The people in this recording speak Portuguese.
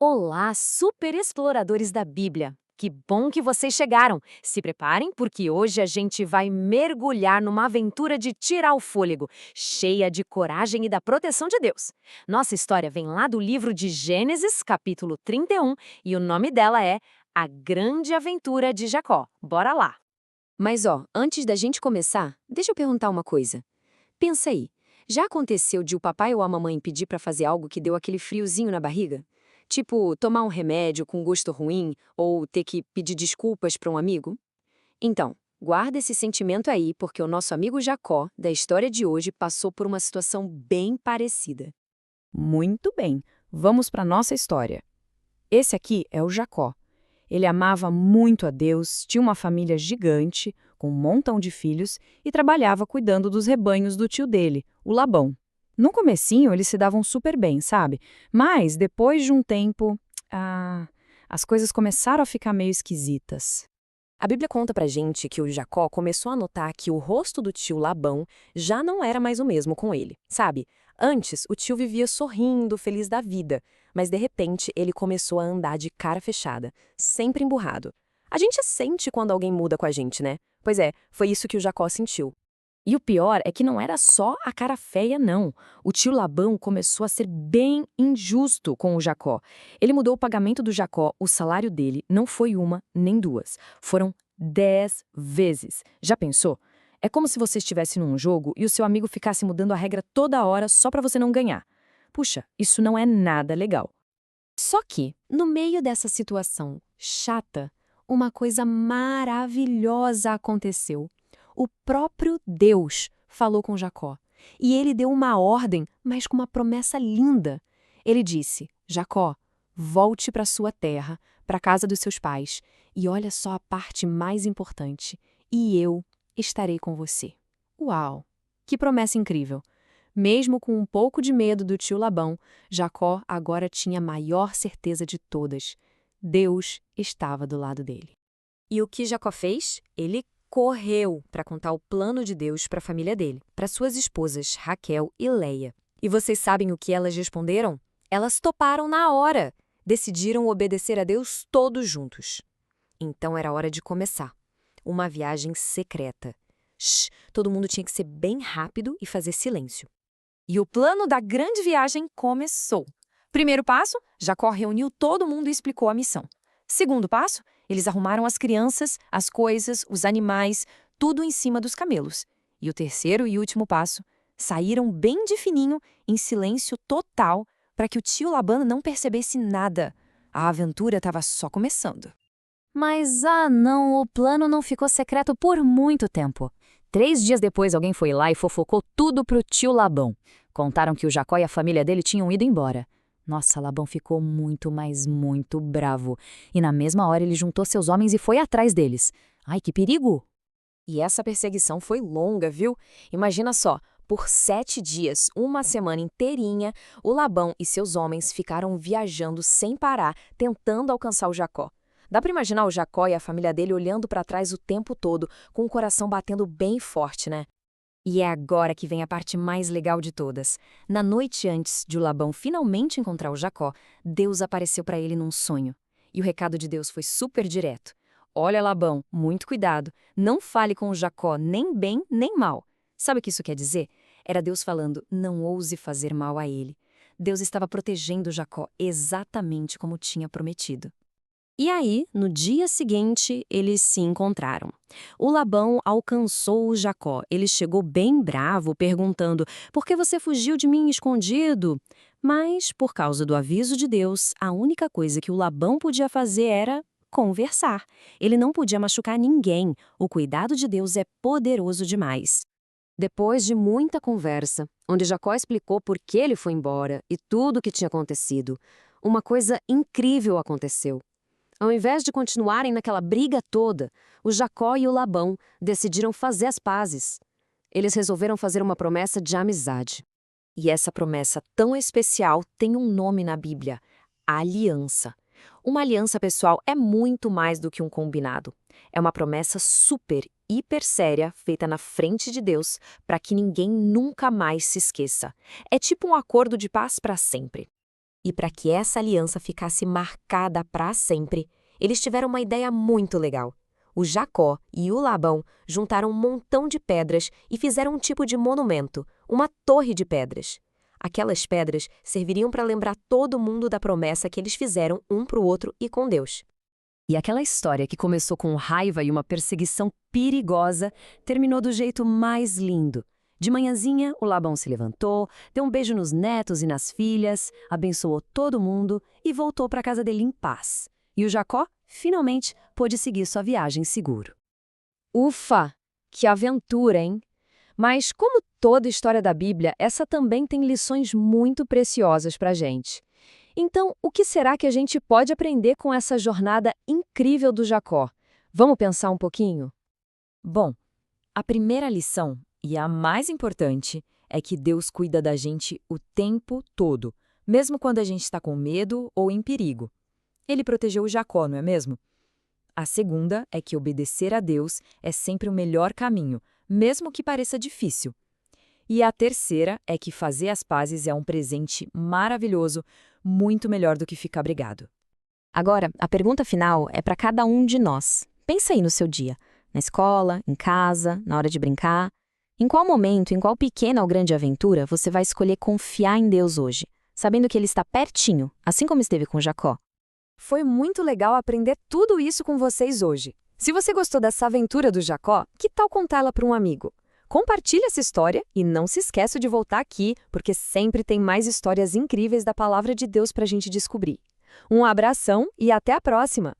Olá, super exploradores da Bíblia! Que bom que vocês chegaram! Se preparem, porque hoje a gente vai mergulhar numa aventura de tirar o fôlego, cheia de coragem e da proteção de Deus. Nossa história vem lá do livro de Gênesis, capítulo 31, e o nome dela é A Grande Aventura de Jacó. Bora lá! Mas antes da gente começar, deixa eu perguntar uma coisa. Pensa aí, já aconteceu de o papai ou a mamãe pedir pra fazer algo que deu aquele friozinho na barriga? Tipo, tomar um remédio com gosto ruim ou ter que pedir desculpas pra um amigo? Então, guarda esse sentimento aí, porque o nosso amigo Jacó, da história de hoje, passou por uma situação bem parecida. Muito bem, vamos para nossa história. Esse aqui é o Jacó. Ele amava muito a Deus, tinha uma família gigante, com um montão de filhos, e trabalhava cuidando dos rebanhos do tio dele, o Labão. No comecinho, eles se davam super bem, sabe? Mas, depois de um tempo, as coisas começaram a ficar meio esquisitas. A Bíblia conta pra gente que o Jacó começou a notar que o rosto do tio Labão já não era mais o mesmo com ele, sabe? Antes, o tio vivia sorrindo, feliz da vida, mas de repente ele começou a andar de cara fechada, sempre emburrado. A gente sente quando alguém muda com a gente, né? Pois é, foi isso que o Jacó sentiu. E o pior é que não era só a cara feia, não. O tio Labão começou a ser bem injusto com o Jacó. Ele mudou o pagamento do Jacó, o salário dele não foi uma nem duas. Foram 10 vezes. Já pensou? É como se você estivesse num jogo e o seu amigo ficasse mudando a regra toda hora só para você não ganhar. Puxa, isso não é nada legal. Só que, no meio dessa situação chata, uma coisa maravilhosa aconteceu. O próprio Deus falou com Jacó. E ele deu uma ordem, mas com uma promessa linda. Ele disse: Jacó, volte para sua terra, para a casa dos seus pais, e olha só a parte mais importante: e eu estarei com você. Uau! Que promessa incrível! Mesmo com um pouco de medo do tio Labão, Jacó agora tinha a maior certeza de todas: Deus estava do lado dele. E o que Jacó fez? Ele correu para contar o plano de Deus para a família dele, para suas esposas Raquel e Leia. E vocês sabem o que elas responderam? Elas toparam na hora. Decidiram obedecer a Deus todos juntos. Então era hora de começar. Uma viagem secreta. Shhh, todo mundo tinha que ser bem rápido e fazer silêncio. E o plano da grande viagem começou. Primeiro passo, Jacó reuniu todo mundo e explicou a missão. Segundo passo, eles arrumaram as crianças, as coisas, os animais, tudo em cima dos camelos. E o terceiro e último passo, saíram bem de fininho, em silêncio total, para que o tio Labão não percebesse nada. A aventura estava só começando. Mas, não, o plano não ficou secreto por muito tempo. 3 dias depois, alguém foi lá e fofocou tudo pro tio Labão. Contaram que o Jacó e a família dele tinham ido embora. Nossa, Labão ficou muito, mas muito bravo. E na mesma hora ele juntou seus homens e foi atrás deles. Ai, que perigo! E essa perseguição foi longa, viu? Imagina só, por 7 dias, uma semana inteirinha, o Labão e seus homens ficaram viajando sem parar, tentando alcançar o Jacó. Dá para imaginar o Jacó e a família dele olhando para trás o tempo todo, com o coração batendo bem forte, né? E é agora que vem a parte mais legal de todas. Na noite antes de o Labão finalmente encontrar o Jacó, Deus apareceu para ele num sonho. E o recado de Deus foi super direto. Olha, Labão, muito cuidado. Não fale com o Jacó nem bem nem mal. Sabe o que isso quer dizer? Era Deus falando, não ouse fazer mal a ele. Deus estava protegendo Jacó exatamente como tinha prometido. E aí, no dia seguinte, eles se encontraram. O Labão alcançou o Jacó. Ele chegou bem bravo, perguntando: "Por que você fugiu de mim escondido?" Mas, por causa do aviso de Deus, a única coisa que o Labão podia fazer era conversar. Ele não podia machucar ninguém. O cuidado de Deus é poderoso demais. Depois de muita conversa, onde Jacó explicou por que ele foi embora e tudo o que tinha acontecido, uma coisa incrível aconteceu. Ao invés de continuarem naquela briga toda, o Jacó e o Labão decidiram fazer as pazes. Eles resolveram fazer uma promessa de amizade. E essa promessa tão especial tem um nome na Bíblia: aliança. Uma aliança, pessoal, é muito mais do que um combinado. É uma promessa super, hiper séria, feita na frente de Deus, para que ninguém nunca mais se esqueça. É tipo um acordo de paz para sempre. E para que essa aliança ficasse marcada para sempre, eles tiveram uma ideia muito legal. O Jacó e o Labão juntaram um montão de pedras e fizeram um tipo de monumento, uma torre de pedras. Aquelas pedras serviriam para lembrar todo mundo da promessa que eles fizeram um para o outro e com Deus. E aquela história que começou com raiva e uma perseguição perigosa terminou do jeito mais lindo. De manhãzinha, o Labão se levantou, deu um beijo nos netos e nas filhas, abençoou todo mundo e voltou para a casa dele em paz. E o Jacó, finalmente, pôde seguir sua viagem seguro. Ufa! Que aventura, hein? Mas, como toda história da Bíblia, essa também tem lições muito preciosas para a gente. Então, o que será que a gente pode aprender com essa jornada incrível do Jacó? Vamos pensar um pouquinho? Bom, a primeira lição, e a mais importante, é que Deus cuida da gente o tempo todo, mesmo quando a gente está com medo ou em perigo. Ele protegeu o Jacó, não é mesmo? A segunda é que obedecer a Deus é sempre o melhor caminho, mesmo que pareça difícil. E a terceira é que fazer as pazes é um presente maravilhoso, muito melhor do que ficar brigado. Agora, a pergunta final é para cada um de nós. Pensa aí no seu dia, na escola, em casa, na hora de brincar. Em qual momento, em qual pequena ou grande aventura, você vai escolher confiar em Deus hoje, sabendo que Ele está pertinho, assim como esteve com Jacó? Foi muito legal aprender tudo isso com vocês hoje. Se você gostou dessa aventura do Jacó, que tal contá-la para um amigo? Compartilhe essa história e não se esqueça de voltar aqui, porque sempre tem mais histórias incríveis da Palavra de Deus para a gente descobrir. Um abração e até a próxima!